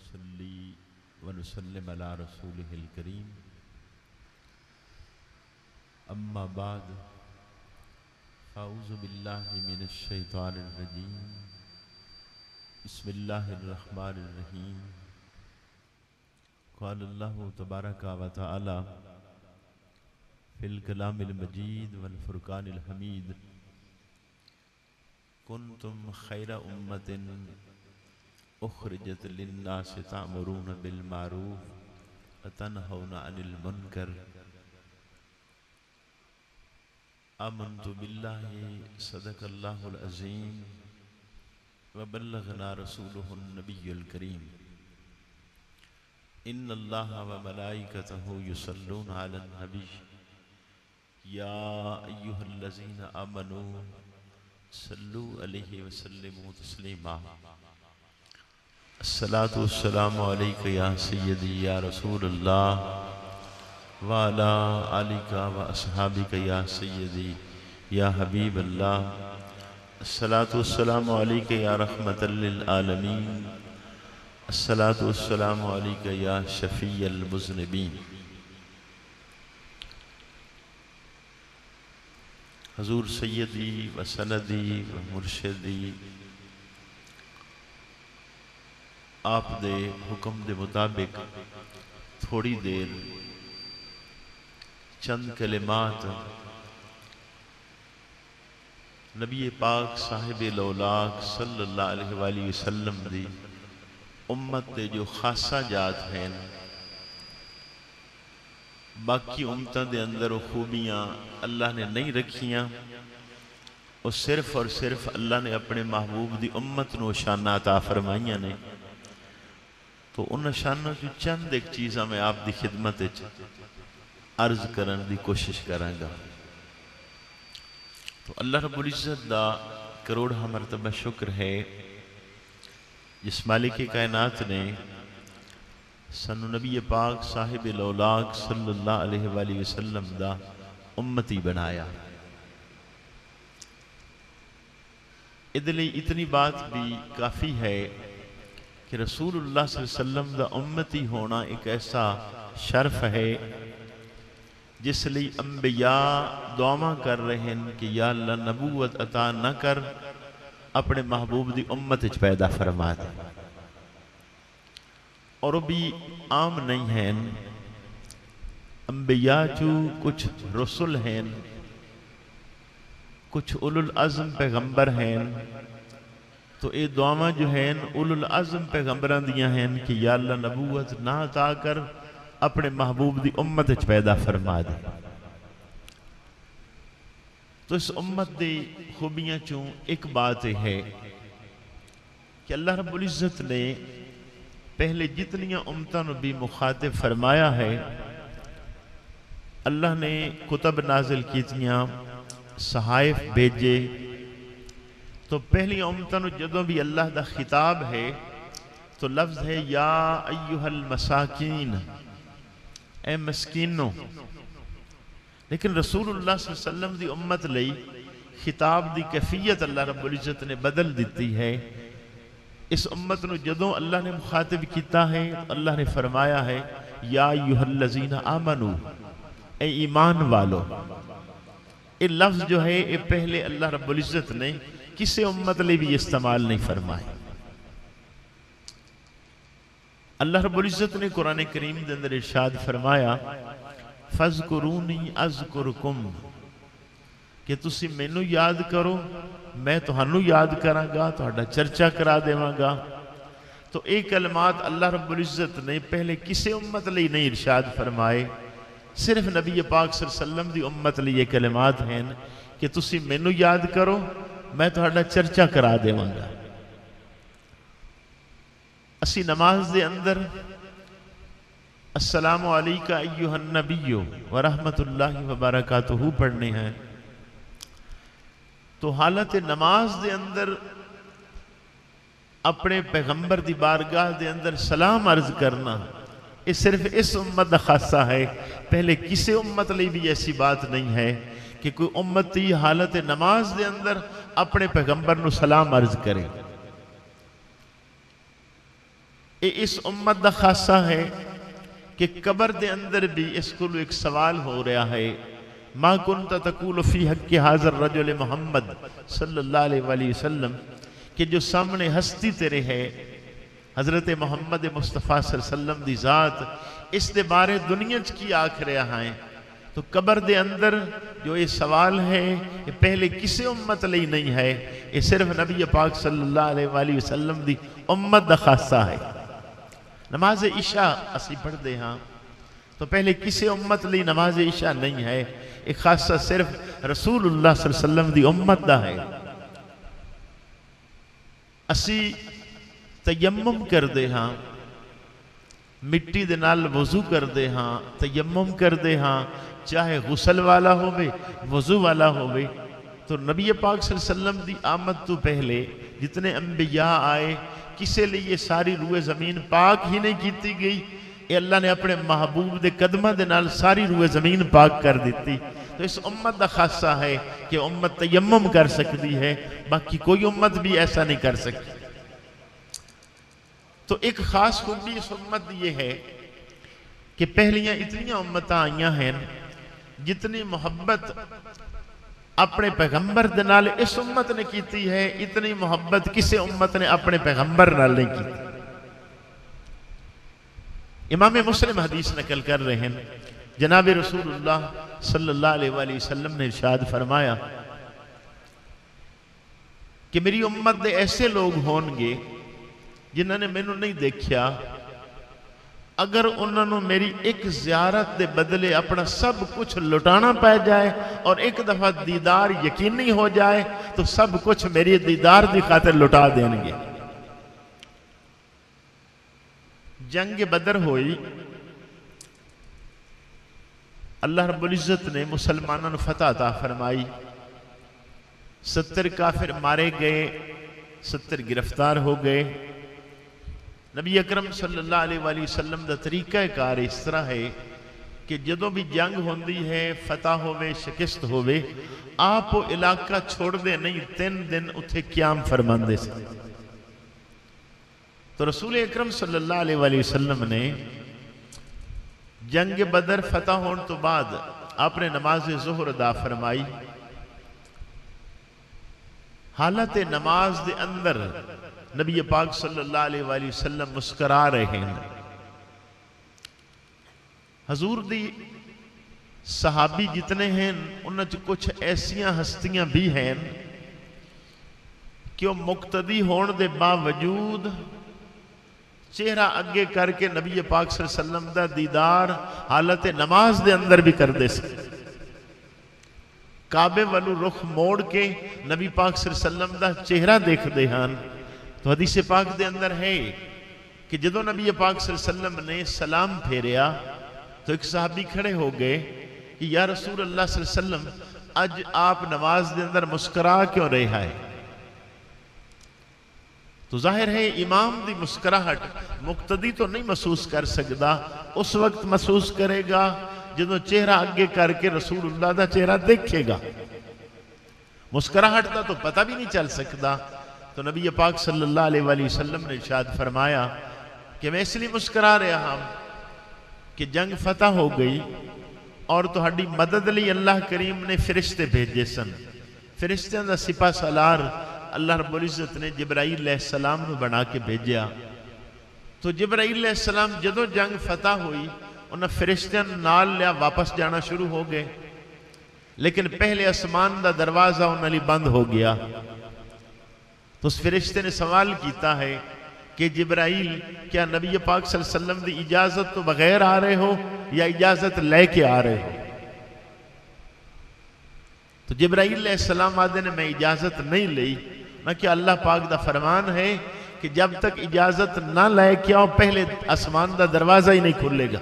ونصلي ونسلم على رسوله الكريم أما بعد فأعوذ بالله من الشيطان الرجيم بسم الله الرحمن الرحيم قال الله تبارك وتعالى في الكلام المجيد والفرقان الحميد كنتم خير أمة أخرجت للناس تأمرون بالمعروف وتنهون عن المنكر آمنت بالله صدق الله العظيم وبلغنا رسوله النبي الكريم إن الله وملائكته يصلون على النبي يا أيها الذين آمنوا صلوا عليه وسلموا تسليما الصلاة والسلام عليك يا سيدي يا رسول الله وعلى آلك وأصحابك يا سيدي يا حبيب الله الصلاة والسلام عليك يا رحمة للعالمين الصلاة والسلام عليك يا شفيع المذنبين حضور سیدی و سندی و مرشدی آپ دے حکم دے مطابق تھوڑی دیر چند کلمات نبی پاک صاحب الاولاق صلی اللہ علیہ وآلہ وسلم دی امت دے جو خاصہ جات ہیں باقی امتوں دے اندر وہ خوبیاں اللہ نے نہیں رکھیاں وہ صرف اور صرف اللہ نے اپنے محبوب دی امت نو شانہ عطا فرمائیاں نے تو ان شانوں کی چند ایک چیزاں میں آپ دی خدمت عرض کرن دی کوشش کریں گا تو اللہ رب العزت دا کروڑ مرتبہ شکر ہے جس مالک کائنات نے سنو نبی پاک صاحب الاولاق صلی اللہ علیہ وآلہ وسلم دا امتی بنایا ادھے اتنی بات بھی کافی ہے کہ رسول اللہ صلی اللہ علیہ وسلم دا امتی ہونا ایک ایسا شرف ہے جس لئے انبیاء دعا کر رہے ہیں کہ یا اللہ نبوت عطا نہ کر اپنے محبوب دی امت پیدا فرما دے اور وہ بھی عام نہیں ہیں انبیاء جو کچھ رسول ہیں کچھ اولو العزم پیغمبر ہیں تو اے دعا جو ہیں اولو العزم پیغمبران دیا ہیں کہ یا اللہ نبوت نہ عطا کر اپنے محبوب دی امت پیدا فرما دے تو اس امت دی خوبیاں چوں ایک بات ہے کہ اللہ رب العزت نے پہلے جتنیاں امتوں نے بھی مخاطب فرمایا ہے اللہ نے کتب نازل کیتیاں صحائف بھیجے تو پہلی امتوں نے جدوں بھی اللہ دا خطاب ہے تو لفظ ہے یا ایہا المساکین اے مسکینوں لیکن رسول اللہ صلی اللہ علیہ وسلم دی امت لئی خطاب دی کیفیت اللہ رب العزت نے بدل دیتی ہے اس امت نو جدوں اللہ نے مخاطب کیتا ہے اللہ نے فرمایا ہے یا ایہا الذین آمنو اے ایمان والو یہ لفظ جو ہے یہ پہلے اللہ رب العزت نے کسی امت لئے بھی استعمال نہیں فرمائے اللہ رب العزت نے قرآن کریم دے اندر ارشاد فرمایا فَاذْكُرُونِي أَذْكُرْكُمْ کہ تسی مینوں یاد کرو میں تہانوں یاد کراں گا تہاڈا چرچا کرا دیواں گا تو ایک کلمات اللہ رب العزت نے پہلے کسی امت لئی نہیں ارشاد فرمائے صرف نبی پاک صلی اللہ علیہ وسلم دی امت لئی یہ کلمات ہیں کہ تسی مینوں یاد کرو میں تہاڈا چرچا کرا دیواں گا اسی نماز دے اندر السلام علیکہ ایہا النبی ورحمت اللہ وبرکاتہ پڑھنے ہیں تو حالت نماز دے اندر اپنے پیغمبر دی بارگاہ دے اندر سلام عرض کرنا یہ صرف اس امت دا خاصہ ہے پہلے کسی امت لئی بھی ایسی بات نہیں ہے کہ کوئی امتی حالت نماز دے اندر اپنے پیغمبر نو سلام عرض کرے اس امت دا خاصہ ہے کہ قبر دے اندر بھی اس کو ایک سوال ہو رہا ہے، ما کنت تقول فی حق حاضر رجل محمد صلی اللہ علیہ وآلہ وسلم، کہ جو سامنے ہستی تیرے ہے حضرت محمد مصطفیٰ صلی اللہ علیہ وسلم دی ذات، اس دے بارے دنیا کی آکھ رہا ہے۔ تو قبر دے اندر جو یہ سوال ہے یہ پہلے کسی امت لئی نہیں ہے، یہ صرف نبی پاک صلی اللہ علیہ وآلہ وسلم دی امت دا خاصہ ہے۔ نماز عشاء اسی پڑھ دے ہاں تو پہلے کسی امت لئی نماز عشاء نہیں ہے، ایک خاصہ صرف رسول اللہ صلی اللہ علیہ وسلم دی امت دا ہے۔ اسی تیمم کر دے ہاں، مٹی دے نال وضو کر دے ہاں، تیمم کر دے ہاں، چاہے غسل والا ہوئے وضو والا ہوئے۔ تو نبی پاک صلی اللہ علیہ وسلم دی آمد تو پہلے جتنے انبیاء آئے کسے لئے یہ ساری روح زمین پاک ہی نہیں کیتی گئی، اے اللہ نے اپنے محبوب دے قدمہ دے نال ساری روح زمین پاک کر دیتی۔ تو اس امت دا خاصہ ہے کہ امت تیمم کر سکتی ہے، باقی کوئی امت بھی ایسا نہیں کر سکتی۔ تو ایک خاص خوبی اس امت یہ ہے کہ پہلیاں اتنی امتاں آئیاں ہیں جتنی محبت اپنے پیغمبر دے نال اس امت نے کیتی ہے، اتنی محبت کسی امت نے اپنے پیغمبر نال نہیں کی۔ امام مسلم حدیث نقل کر رہے ہیں، جناب رسول اللہ صلی اللہ علیہ وآلہ وسلم نے ارشاد فرمایا کہ میری امت دے ایسے لوگ ہونگے جنہوں نے میں نہیں دیکھیا، اگر انہوں نے میری ایک زیارت دے بدلے اپنا سب کچھ لٹانا پہ جائے اور ایک دفعہ دیدار یقینی ہو جائے تو سب کچھ میری دیدار دی خاطر لٹا دیں گے۔ جنگ بدر ہوئی، اللہ رب العزت نے مسلمانوں نے فتح عطا فرمائی، 70 کافر مارے گئے، 70 گرفتار ہو گئے۔ نبی اکرم صلی اللہ علیہ وآلہ وسلم دا طریقہ کار اس طرح ہے کہ جدوں بھی جنگ ہوندی ہے، فتح ہوئے، شکست ہوئے، آپ وہ علاقہ چھوڑ دے نہیں، 3 دن اتھے قیام فرماندے سے۔ تو رسول اکرم صلی اللہ علیہ وآلہ وسلم نے جنگ بدر فتح ہون تو بعد آپ نے نماز ظہر ادا فرمائی۔ حالت نماز دے اندر نبی پاک صلی اللہ علیہ وآلہ وسلم مسکرا رہے ہیں۔ حضور دی صحابی جتنے ہیں انہوں نے کچھ ایسیاں ہستیاں بھی ہیں کہ وہ مقتدی ہون دے باوجود چہرہ اگے کر کے نبی پاک صلی اللہ علیہ وسلم دا دیدار حالت نماز دے اندر بھی کر دے سکتے، کعبے والو رخ موڑ کے نبی پاک صلی اللہ علیہ وسلم دا چہرہ دیکھ دے ہاں۔ تو حدیث پاک دے اندر ہے کہ جدو نبی پاک صلی اللہ علیہ وسلم نے سلام پھیریا تو ایک صحابی کھڑے ہو گئے کہ یا رسول اللہ صلی اللہ علیہ وسلم اج آپ نماز دے اندر مسکرا کیوں رہا ہے؟ تو ظاہر ہے امام دی مسکراہٹ مقتدی تو نہیں محسوس کر سکتا، اس وقت محسوس کرے گا جدو چہرہ آگے کر کے رسول اللہ دا چہرہ دیکھے گا، مسکراہٹ دا تو پتہ بھی نہیں چل سکتا۔ تو نبی پاک صلی اللہ علیہ وآلہ وسلم نے ارشاد فرمایا کہ میں اس لیے مسکرا رہا ہوں کہ جنگ فتح ہو گئی اور تہاڈی مدد لی اللہ کریم نے فرشتے بھیجے سن۔ فرشتیاں دا سپاہ سالار اللہ رب العزت نے جبرائیل علیہ السلام نے بنا کے بھیجیا۔ تو جبرائیل علیہ السلام جدو جنگ فتح ہوئی انہاں فرشتیاں نال لیا واپس جانا شروع ہو گئے، لیکن پہلے آسمان دا دروازہ انہاں لی بند ہو گیا۔ تو اس فرشتے نے سوال کیتا ہے کہ جبرائیل کیا نبی پاک صلی اللہ علیہ وسلم دی اجازت تو بغیر آ رہے ہو یا اجازت لے کے آ رہے ہو؟ تو جبرائیل علیہ السلام آدھے نے میں اجازت نہیں لئی، نہ کہ اللہ پاک دا فرمان ہے کہ جب تک اجازت نہ لے کے آؤ پہلے آسمان دا دروازہ ہی نہیں کھلے گا۔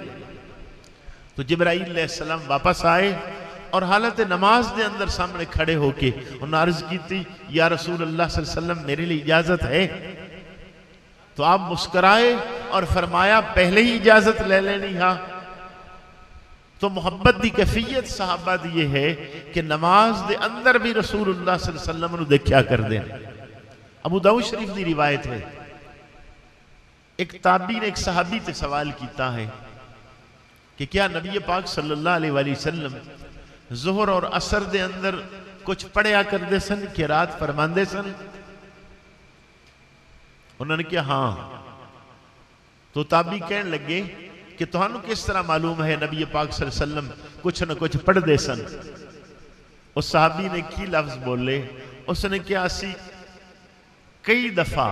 تو جبرائیل علیہ السلام واپس آئے اور حالت نماز دے اندر سامنے کھڑے ہو کے انہوں عرض کی تھی یا رسول اللہ صلی اللہ علیہ وسلم میرے لیے اجازت ہے؟ تو آپ مسکرائے اور فرمایا پہلے ہی اجازت لے لینی ہاں۔ تو محبت دی کیفیت صحابہ دی یہ ہے کہ نماز دے اندر بھی رسول اللہ صلی اللہ علیہ وسلم نے دیکھیا کر دیں۔ ابو داؤد شریف دی روایت ہے، ایک تابعی نے ایک صحابی تے سوال کیتا ہے کہ کیا نبی پاک صلی اللہ علیہ وآلہ وسلم ظہر اور عصر دے اندر کچھ پڑھیا کر دے سن کہ رات فرمان دے سن؟ انہوں نے کہا ہاں. تو تابعی کہنے لگے کہ تہانوں کس طرح معلوم ہے نبی پاک صلی اللہ علیہ وسلم کچھ نہ کچھ پڑھ دے سن؟ اس صحابی نے کی لفظ بولے، اس نے کہا اسی کئی دفعہ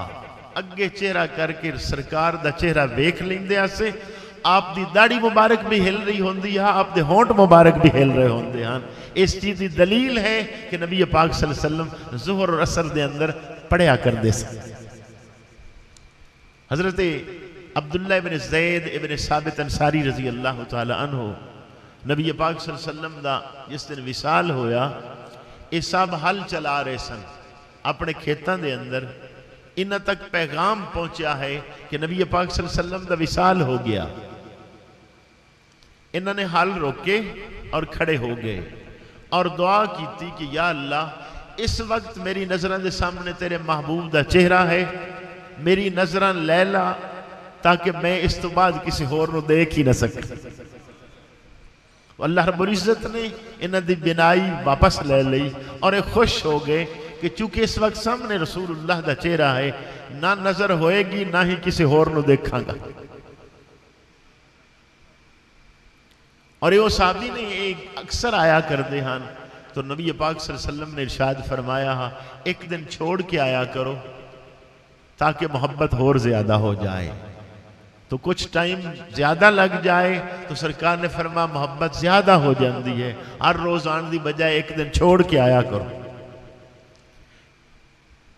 اگے چہرہ کر کے سرکار دا چہرہ ویکھ لیندے آسے، آپ دی داڑھی مبارک بھی ہل رہی ہوندی ہے، آپ دے ہونٹ مبارک بھی ہل رہے ہوندے ہیں. اس چیز دی دلیل ہے کہ نبی پاک صلی اللہ علیہ وسلم ظہر اور عصر دے اندر پڑھیا کر دے سن. حضرت عبداللہ ابن زید ابن ثابت انصاری رضی اللہ تعالی عنہ نبی پاک صلی اللہ علیہ وسلم دا جس دن وصال ہویا، یہ سب حل چلا رہے سن اپنے کھیتاں دے اندر. انہاں تک پیغام پہنچیا ہے کہ نبی پاک صلی اللہ علیہ وسلم دا وصال ہو گیا. انہوں نے حل روکے اور کھڑے ہو گئے اور دعا کی تھی کہ یا اللہ اس وقت میری نظران دے سامنے تیرے محبوب دا چہرہ ہے، میری نظران لیلا تاکہ میں اس تو بعد کسی اور نو دیکھ ہی نہ سکے. اللہ رب العزت نے انہاں دی بنائی واپس لے لئی اور ایک خوش ہو گئے کہ چونکہ اس وقت سامنے رسول اللہ دا چہرہ ہے، نہ نظر ہوئے گی نہ ہی کسی اور نو دیکھاں گا. اور یہ صحابی نے ایک اکثر آیا کر دے ہاں تو نبی پاک صلی اللہ علیہ وسلم نے ارشاد فرمایا ہاں ایک دن چھوڑ کے آیا کرو تاکہ محبت اور زیادہ ہو جائے. تو کچھ ٹائم زیادہ لگ جائے تو سرکار نے فرمایا محبت زیادہ ہو جاندی ہے، ہر روز آن دی بجائے ایک دن چھوڑ کے آیا کرو.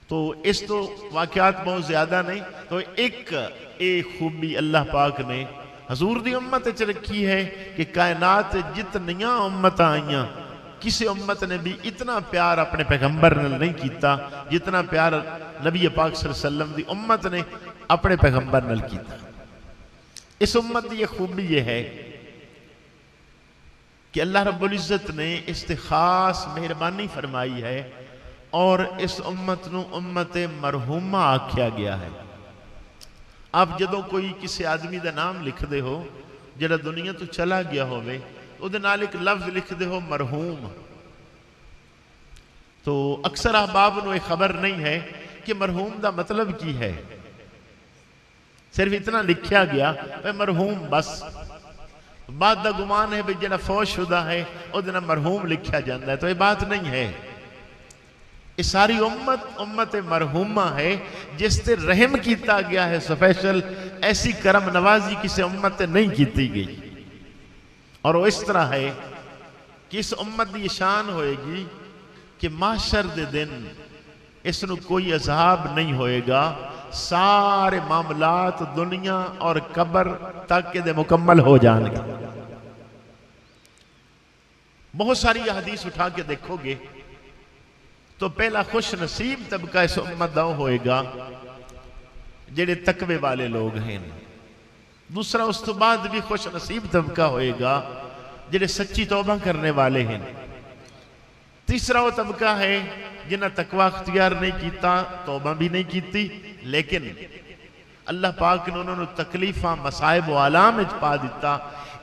تو اس تو واقعات بہت زیادہ نہیں، تو ایک خوبی اللہ پاک نے حضور دی امت اچھ رکھی ہے کہ کائنات جتنیاں امت آئیاں کسی امت نے بھی اتنا پیار اپنے پیغمبر نے نہیں کیتا جتنا پیار نبی پاک صلی اللہ علیہ وسلم دی امت نے اپنے پیغمبر نے کیتا. اس امت دی یہ خوبی یہ ہے کہ اللہ رب العزت نے اس تے خاص مہربانی فرمائی ہے اور اس امت نو امت مرحومہ آکھیا گیا ہے. آپ جدوں کوئی کسی آدمی دا نام لکھ دے ہو جڑا دنیا تو چلا گیا ہوئے او دے نال ایک لفظ لکھ دے ہو مرحوم، تو اکثر احباب نو ایک خبر نہیں ہے کہ مرحوم دا مطلب کی ہے. صرف اتنا لکھیا گیا اے مرحوم بس. بات دا گمان ہے جڑا فوت شدہ ہے او دے نال مرحوم لکھیا جاندہ ہے، تو یہ بات نہیں ہے. یہ ساری امت مرحومہ ہے جس تے رحم کیتا گیا ہے سپیشل. ایسی کرم نوازی کسی امت تے نہیں کیتی گئی. اور وہ اس طرح ہے کہ اس امت دی شان ہوئے گی کہ محشر دے دن اس نو کوئی عذاب نہیں ہوئے گا، سارے معاملات دنیا اور قبر تک دے مکمل ہو جان گے. بہت ساری حدیث اٹھا کے دیکھو گے تو پہلا خوش نصیب طبقہ اس امت دا ہوئے گا جڑے تقوی والے لوگ ہیں. دوسرا اس تو بعد بھی خوش نصیب طبقہ ہوئے گا جڑے سچی توبہ کرنے والے ہیں. تیسرا وہ طبقہ ہے جنہاں تقوی اختیار نہیں کیتا، توبہ بھی نہیں کیتی، لیکن اللہ پاک نے انہوں نے تکلیفاں مصائب و آلام اچ پا دیتا.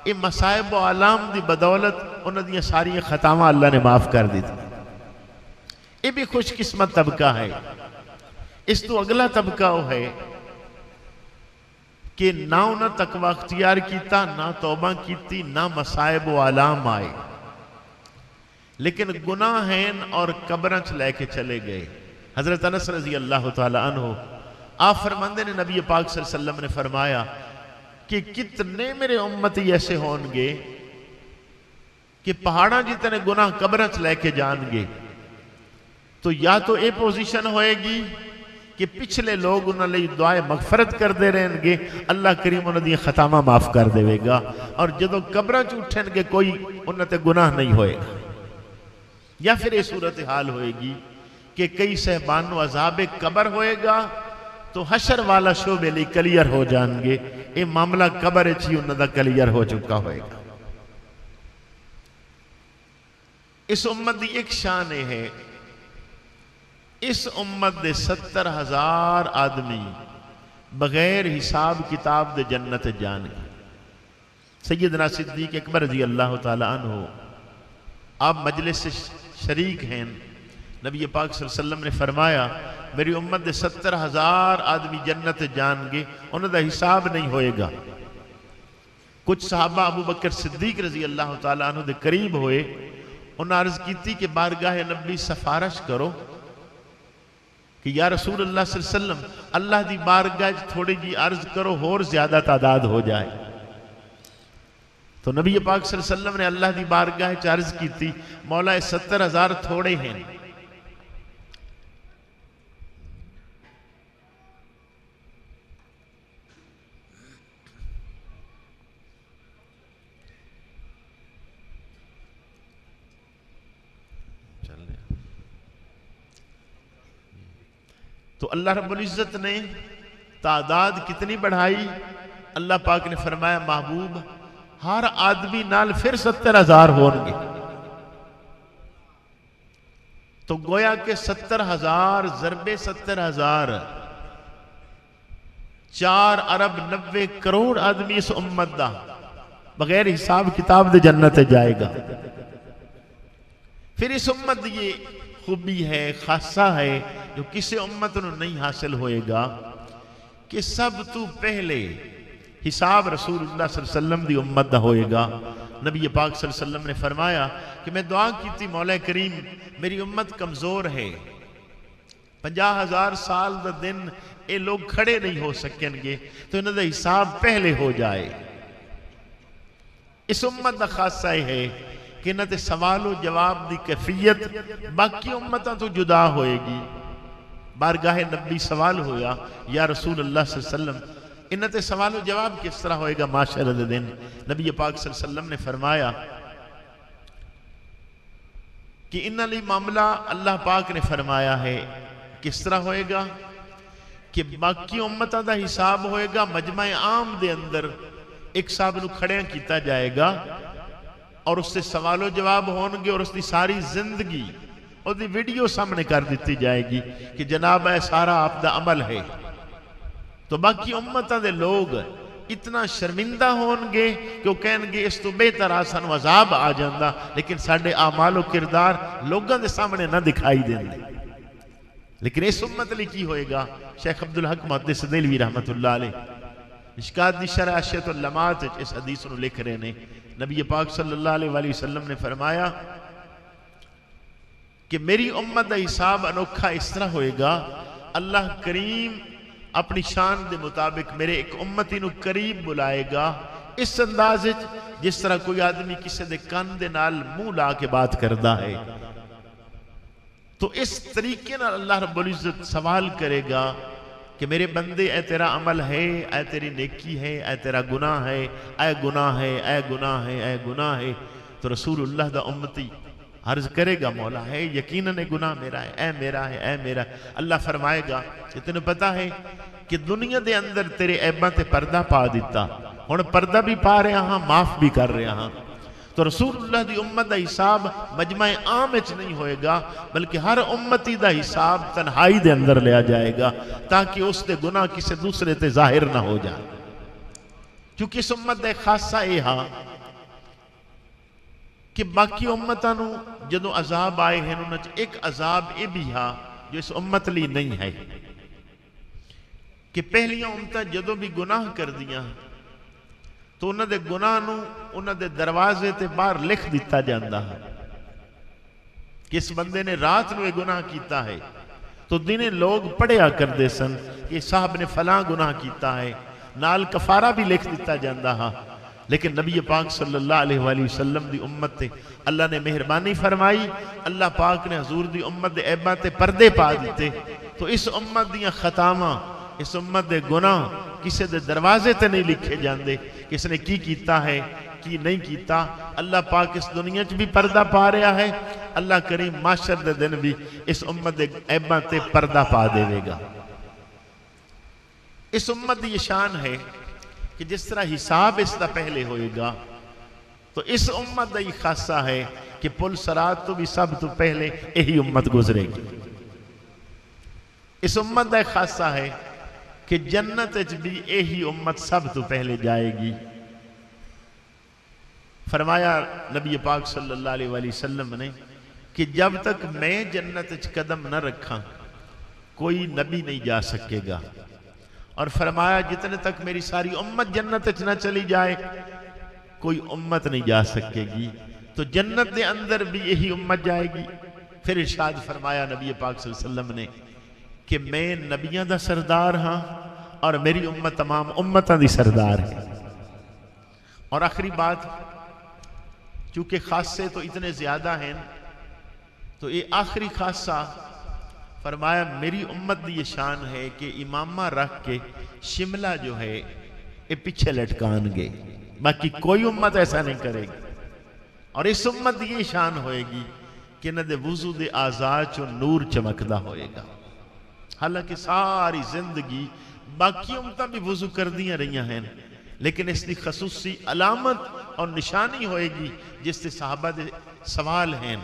یہ مصائب و آلام دی بدولت انہوں نے ساری خطاواں اللہ نے معاف کر دیتا. یہ بھی خوش قسمت طبقہ ہے. اس تو اگلا طبقہ وہ ہے کہ نہ انہوں تقوی اختیار کیتا، نہ توبہ کیتی، نہ مصائب و آلام آئے، لیکن گناہ ہیں اور قبرنچ لے کے چلے گئے. حضرت انس رضی اللہ تعالی عنہ آپ فرماندے نے نبی پاک صلی اللہ علیہ وسلم نے فرمایا کہ کتنے میرے امتی ایسے ہون گے کہ پہاڑاں جتنے گناہ قبرنچ لے کے جان گے. تو یا تو اے پوزیشن ہوئے گی کہ پچھلے لوگ انہوں نے دعائے مغفرت کر دے رہے گے، اللہ کریم انہوں نے خطامہ معاف کر دے گا، اور جدو قبرنچ اٹھیں گے کوئی انہوں نے گناہ نہیں ہوئے گا. یا پھر یہ صورتحال ہوئے گی کہ کئی صحبانوں عذاب قبر ہوئے گا تو حشر والا شعبے لی کلیر ہو جان گے. یہ معاملہ قبر اچھی انہوں نے کلیر ہو چکا ہوئے گا. اس امت دی ایک شان ہے، اس امت دے 70,000 آدمی بغیر حساب کتاب دے جنت جان گے۔ سیدنا صدیق اکبر رضی اللہ تعالی عنہ آپ مجلس سے شریک ہیں، نبی پاک صلی اللہ علیہ وسلم نے فرمایا میری امت دے 70,000 آدمی جنت جان گے، انہوں دا حساب نہیں ہوئے گا۔ کچھ صحابہ ابو بکر صدیق رضی اللہ تعالیٰ عنہ دے قریب ہوئے، انہوں عرض کیتی کہ بارگاہ نبی سفارش کرو کہ یا رسول اللہ صلی اللہ علیہ وسلم اللہ دی بارگاہ تھوڑی جی عرض کرو اور زیادہ تعداد ہو جائے۔ تو نبی پاک صلی اللہ علیہ وسلم نے اللہ دی بارگاہ عرض کیتی مولا 70,000 تھوڑے ہیں، تو اللہ رب العزت نے تعداد کتنی بڑھائی؟ اللہ پاک نے فرمایا محبوب ہر آدمی نال پھر 70,000 ہونگے۔ تو گویا کہ 70,000 ضرب 70,000 4 ارب 90 کروڑ آدمی اس امت دا بغیر حساب کتاب دے جنت جائے گا۔ پھر اس امت یہ خوبی ہے، خاصہ ہے جو کسی امت نے نہیں حاصل ہوئے گا کہ سب تو پہلے حساب رسول اللہ صلی اللہ علیہ وسلم دی امت دا ہوئے گا۔ نبی پاک صلی اللہ علیہ وسلم نے فرمایا کہ میں دعا کی تھی مولا کریم میری امت کمزور ہے، 50,000 سال دا دن اے لوگ کھڑے نہیں ہو سکیں گے، تو انہوں دا حساب پہلے ہو جائے۔ اس امت دا خاصہ ہے کہ انہوں تے سوال و جواب دی کیفیت باقی امتوں تو جدا ہوئے گی۔ بارگاہ نبی سوال ہویا یا رسول اللہ صلی اللہ علیہ وسلم انہوں تے سوال و جواب کس طرح ہوئے گا معاشرہ دے دن؟ نبی پاک صلی اللہ علیہ وسلم نے فرمایا کہ انہاں لی معاملہ اللہ پاک نے فرمایا ہے کس طرح ہوئے گا کہ باقی امتوں دا حساب ہوئے گا مجمع عام دے اندر ایک صاحب نو کھڑیاں کیتا جائے گا اور اس سے سوال و جواب ہونگے اور اس دی ساری زندگی اور دی ویڈیو سامنے کر دیتی جائے گی کہ جناب اے سارا آپ دا عمل ہے۔ تو باقی امتوں دے لوگ اتنا شرمندہ ہونگے کہ وہ کہیں گے اس تو بہتر آسان عذاب آ جاندہ، لیکن ساڑھے اعمال و کردار لوگوں دے سامنے نہ دکھائی دیں دے۔ لیکن اس امت لی کی ہوئے گا؟ شیخ عبدالحق محدث دہلوی رحمت اللہ علیہ اشکات دی شرح اشیت اللمات اس حدیث نے لکھ رہے نے، نبی پاک صلی اللہ علیہ وآلہ وسلم نے فرمایا کہ میری امت دا حساب انوکھا اس طرح ہوئے گا، اللہ کریم اپنی شان دے مطابق میرے ایک امتی نو قریب بلائے گا اس اندازے جس طرح کوئی آدمی کسی دے کان دے نال منہ لا کے بات کردہ ہے۔ تو اس طریقے نال اللہ رب العزت سوال کرے گا کہ میرے بندے اے تیرا عمل ہے، اے تیری نیکی ہے، اے تیرا گناہ ہے، اے گناہ ہے، اے گناہ ہے، اے گناہ ہے۔ تو رسول اللہ دا امتی عرض کرے گا مولا ہے یقیناً گناہ میرا ہے، اے میرا ہے، اے میرا ہے۔ اللہ فرمائے گا کہ تینوں پتا ہے کہ دنیا دے اندر تیرے عیباں تے پردہ پا دیتا، ہن پردہ بھی پا رہے ہاں، معاف بھی کر رہے ہاں۔ تو رسول اللہ دی امت دا حساب مجمع عام اچ نہیں ہوئے گا بلکہ ہر امتی دا حساب تنہائی دے اندر لیا جائے گا تاکہ اس دے گناہ کسی دوسرے تے ظاہر نہ ہو جائے۔ کیونکہ اس امت دا خاصہ یہ ہاں کہ باقی امتاں نو جدو عذاب آئے ہیں انہوں نے ایک عذاب یہ بھی ہاں جو اس امت لی نہیں ہے کہ پہلیاں امتاں جدو بھی گناہ کر دیاں تو انہوں دے گناہ نو انہوں دے دروازے تے باہر لکھ دیتا جاندہ ہے کہ اس بندے نے رات نو یہ گناہ کیتا ہے تو دن لوگ پڑھیا کر دے سن کہ صاحب نے فلاں گناہ کیتا ہے، نال کفارہ بھی لکھ دیتا جاندہ ہے۔ لیکن نبی پاک صلی اللہ علیہ وآلہ وسلم دی امت تے اللہ نے مہربانی فرمائی، اللہ پاک نے حضور دی امت دے عیباں تے پردے پا دیتے، تو اس امت دیاں خطاماں، اس امت دے گناہ کسی دے دروازے تے نہیں لکھے جاندے کہ اس نے کی کیتا ہے کی نہیں کیتا۔ اللہ پاک اس دنیا چ بھی پردہ پا رہا ہے، اللہ کریم معاشر دے دن بھی اس امت دے عیباں تے پردہ پا دے گا۔ اس امت دی یہ شان ہے کہ جس طرح حساب اس دا پہلے ہوئے گا تو اس امت دا یہ خاصہ ہے کہ پل صراط تو بھی سب تو پہلے یہی امت گزرے گی۔ اس امت دا ایک خاصہ ہے کہ جنت بھی یہی امت سب تو پہلے جائے گی۔ فرمایا نبی پاک صلی اللہ علیہ وآلہ وسلم نے کہ جب تک میں جنت قدم نہ رکھاں کوئی نبی نہیں جا سکے گا، اور فرمایا جتنے تک میری ساری امت جنت نہ چلی جائے کوئی امت نہیں جا سکے گی، تو جنت دے اندر بھی یہی امت جائے گی۔ پھر ارشاد فرمایا نبی پاک صلی اللہ علیہ وسلم نے کہ میں نبیاں دا سردار ہاں اور میری امت تمام امتاں دی سردار ہے۔ اور آخری بات، چونکہ خاصے تو اتنے زیادہ ہیں تو یہ آخری خاصہ فرمایا میری امت دی یہ شان ہے کہ امامہ رکھ کے شملہ جو ہے یہ پیچھے لٹکان گے، باقی کوئی امت ایسا نہیں کرے گی۔ اور اس امت دی یہ شان ہوئے گی کہ نہ دے وضو دے آزاد چو نور چمکدہ ہوئے گا۔ حالانکہ ساری زندگی باقی امتاں بھی وضو کر دیا رہی ہیں، لیکن اس دی خصوصی علامت اور نشانی ہوئے گی جس سے صحابہ دے سوال ہیں۔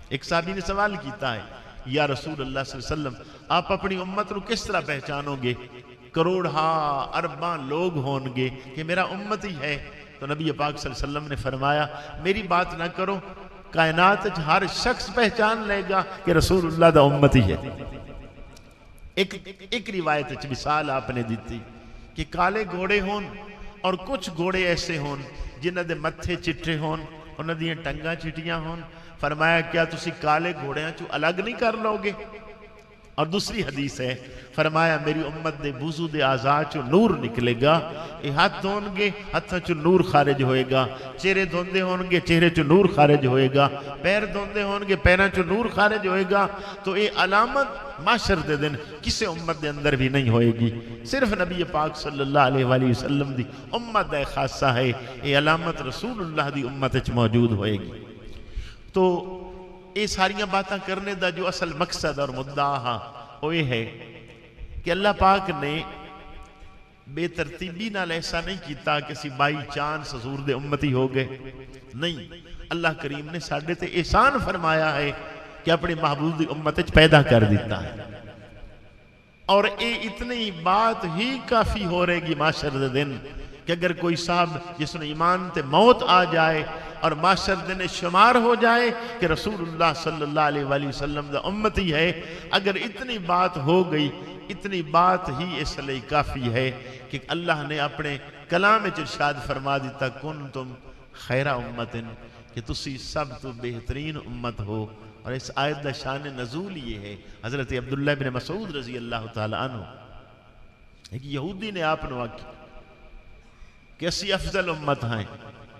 ایک صحابی نے سوال کیتا ہے، یا رسول اللہ صلی اللہ علیہ وسلم آپ اپنی امت رو کس طرح پہچانو گے؟ کروڑہا ارباں لوگ ہون گے کہ میرا امت ہی ہے۔ تو نبی پاک صلی اللہ علیہ وسلم نے فرمایا میری بات نہ کرو، کائنات ہر شخص پہچان لے گا کہ رسول اللہ دا امت ہی ہے۔ ایک روایت مثال آپ نے دیتی کہ کالے گھوڑے ہون اور کچھ گھوڑے ایسے ہون جنہ دے متھے چٹے ہون، انہ دیاں ٹنگاں چٹیاں ہون۔ فرمایا کیا تسی کالے گھوڑیاں چو الگ نہیں کر لو گے؟ اور دوسری حدیث ہے، فرمایا میری امت دے وضو دے آزاد چو نور نکلے گا، یہ ہاتھ دھون گے ہاتھاں چو نور خارج ہوئے گا، چہرے دھوندے ہون گے چہرے چو نور خارج ہوئے گا، پیر دھوندے ہون گے پیراں چو نور خارج ہوئے گا۔ تو یہ علامت معاشر دے دن کسے امت دے اندر بھی نہیں ہوئے گی، صرف نبی پاک صلی اللہ علیہ وآلہ وسلم دی امت دے خاصہ ہے، یہ علامت رسول اللہ دی امت اچ موجود ہوئے گی۔ تو یہ ساریاں باتاں کرنے دا جو اصل مقصد اور مدعا ہاں وہ یہ ہے کہ اللہ پاک نے بے ترتیبی نال ایسا نہیں کیتا کہ سی بائی چانس حضور دے امتی ہو گئے، نہیں، اللہ کریم نے ساڑھے تے احسان فرمایا ہے کہ اپنے محبوب دی امت پیدا کر دیتا ہے۔ اور اے اتنی بات ہی کافی ہو رہے گی معاشر دے دن کہ اگر کوئی صاحب جس نے ایمان تے موت آ جائے اور معاشر دن شمار ہو جائے کہ رسول اللہ صلی اللہ علیہ وآلہ وسلم دا امتی ہے، اگر اتنی بات ہو گئی، اتنی بات ہی اس لئے کافی ہے کہ اللہ نے اپنے کلام ارشاد فرما دیتا کنتم خیر امت، کہ تسی سب تو بہترین امت ہو۔ اور اس آیت دا شان نزول یہ ہے، حضرت عبداللہ بن مسعود رضی اللہ تعالیٰ عنہ ایک یہودی نے آپ نے آکی کہ اسی افضل امت ہیں،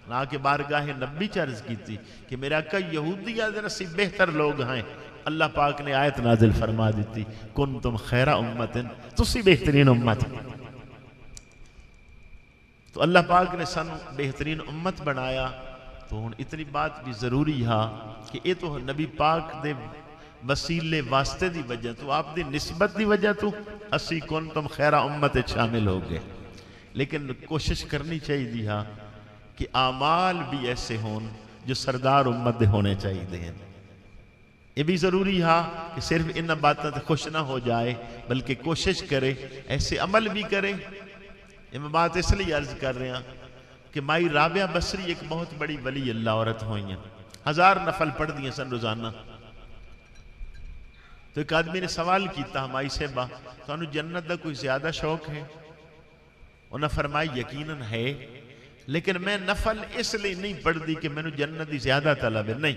نا کے بارگاہ نبی چارز کی تھی کہ میرا آقا یہودی آدھے اسی بہتر لوگ ہیں۔ اللہ پاک نے آیت نازل فرما دیتی کنتم خیر امت، تسی بہترین امت۔ تو اللہ پاک نے سن بہترین امت بنایا، تو ہن اتنی بات بھی ضروری ہا کہ یہ تو نبی پاک دے وسیلے واسطے دی وجہ تو آپ دی نسبت دی وجہ تو اسی کنتم خیر امت شامل ہو گئے، لیکن کوشش کرنی چاہیے دی ہاں کہ اعمال بھی ایسے ہون جو سردار امت دے ہونے چاہیے دیں۔ یہ بھی ضروری ہاں کہ صرف ان باتوں تے خوش نہ ہو جائے بلکہ کوشش کرے ایسے عمل بھی کرے۔ یہ میں بات اس لیے عرض کر رہے ہیں کہ مائی رابعہ بصری ایک بہت بڑی ولی اللہ عورت ہوئی ہیں، 1000 نفل پڑھ دیے سن روزانہ۔ تو ایک آدمی نے سوال کیتا ہمائی صاحبہ تو انہوں جنت دا کوئی زیادہ شوق ہے؟ انہوں نے فرمائی یقیناً ہے، لیکن میں نفل اس لیے نہیں پڑھ دی کہ میں نے جنت دی زیادہ طلب ہے، نہیں،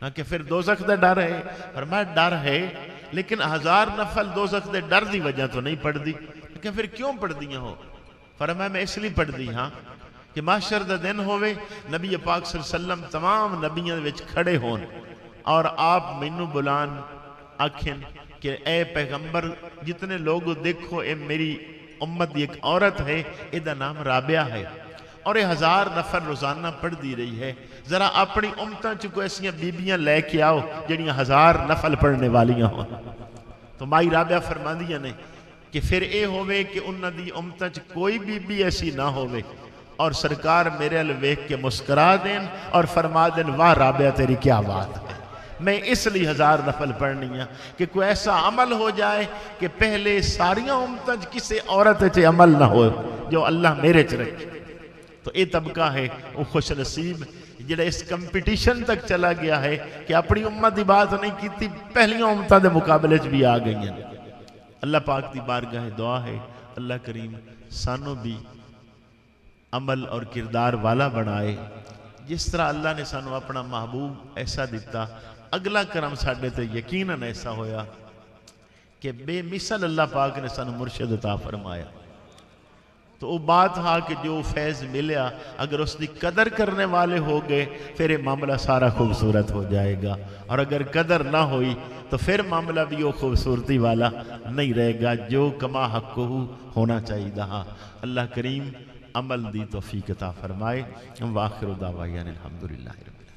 نہ کہ پھر دوزخ دا ڈر ہے۔ فرمایا ڈر ہے لیکن 1000 نفل دوزخ دے ڈر دی وجہ تو نہیں پڑھ دی، لیکن پھر کیوں پڑھ دیا ہو؟ فرمایا میں اس لیے پڑھ دی ہاں کہ معاشر دا دن ہوئے نبی پاک صلی اللہ علیہ وسلم تمام نبیوں وچ کھڑے ہون اور آپ مینوں بلان آکھیں کہ اے پیغمبر جتنے لوگ دیکھو اے میری امت ایک عورت ہے، ادھا نام رابعہ ہے اور یہ 1000 نفر روزانہ پڑھ دی رہی ہے، ذرا اپنی امتاں چکو ایسیاں بیبیاں لے کے آؤ جنیاں 1000 نفل پڑھنے والیاں ہوں۔ تو مائی رابعہ فرما دیا نے کہ پھر اے ہوئے کہ انہاں دی امتاں چ کوئی بی ایسی نہ ہوئے اور سرکار میرے لویک کے مسکرا دیں اور فرما دیں واہ رابعہ تیری کیا بات ہے، میں اس لیے 1000 نفل پڑھنی ہے کہ کوئی ایسا عمل ہو جائے کہ پہلے ساریاں امتاں کسی عورت چے عمل نہ ہو جو اللہ میرے چ رکھے. تو یہ طبقہ ہے وہ خوش نصیب جڑا اس کمپٹیشن تک چلا گیا ہے کہ اپنی امت دی بات نہیں کیتی پہلیاں امتاں دے مقابلے چ بھی آ گئی ہیں. اللہ پاک دی بارگاہ دعا ہے اللہ کریم سانو بھی عمل اور کردار والا بنائے. جس طرح اللہ نے سانو اپنا محبوب ایسا دیتا اگلا کرم ساڈے تے یقیناً ایسا ہویا کہ بے مثل اللہ پاک نے سانو مرشد عطا فرمایا. تو وہ بات ہاں کہ جو فیض ملیا اگر اس کی قدر کرنے والے ہو گئے پھر یہ معاملہ سارا خوبصورت ہو جائے گا، اور اگر قدر نہ ہوئی تو پھر معاملہ بھی وہ خوبصورتی والا نہیں رہے گا جو کما حق ہونا چاہیے. ہاں اللہ کریم عمل دی توفیق عطا فرمائے. وآخر دعوانا الحمدللہ رب العالمین.